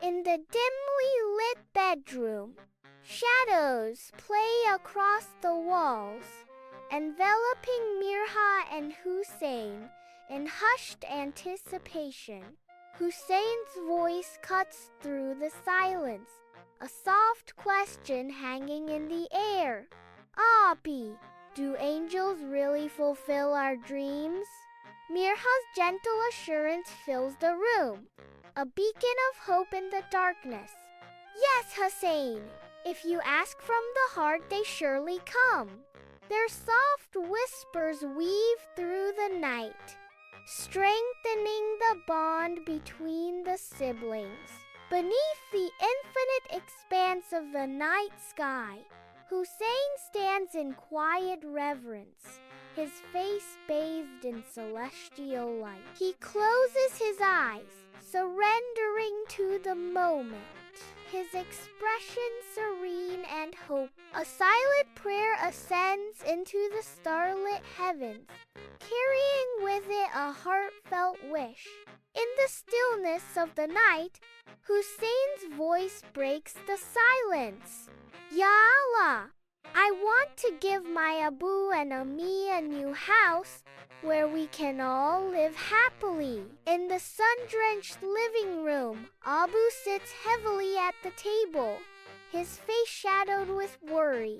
In the dimly lit bedroom, shadows play across the walls, enveloping Mirha and Hussain in hushed anticipation. Hussain's voice cuts through the silence, a soft question hanging in the air. Abi, do angels really fulfill our dreams? Mirha's gentle assurance fills the room, a beacon of hope in the darkness. Yes, Hussain, if you ask from the heart, they surely come. Their soft whispers weave through the night, strengthening the bond between the siblings. Beneath the infinite expanse of the night sky, Hussain stands in quiet reverence, his face bathed in celestial light. He closes his eyes, surrendering to the moment, his expression serene and hope. A silent prayer ascends into the starlit heavens, carrying with it a heartfelt wish. In the stillness of the night, Hussein's voice breaks the silence. Ya Allah, I want to give my Abu and Ami a new house where we can all live happily. In the sun-drenched living room, Abu sits heavily at the table, his face shadowed with worry,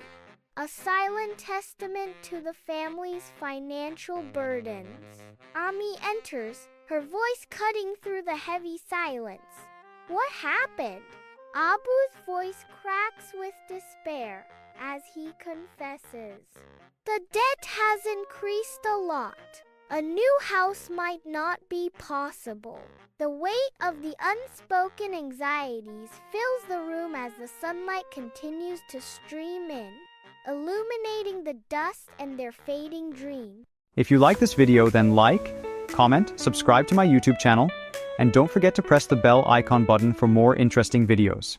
a silent testament to the family's financial burdens. Ami enters, her voice cutting through the heavy silence. What happened? Abu's voice cracks with despair as he confesses. The debt has increased a lot. A new house might not be possible. The weight of the unspoken anxieties fills the room as the sunlight continues to stream in, illuminating the dust and their fading dream. If you like this video, then like, comment, subscribe to my YouTube channel, and don't forget to press the bell icon button for more interesting videos.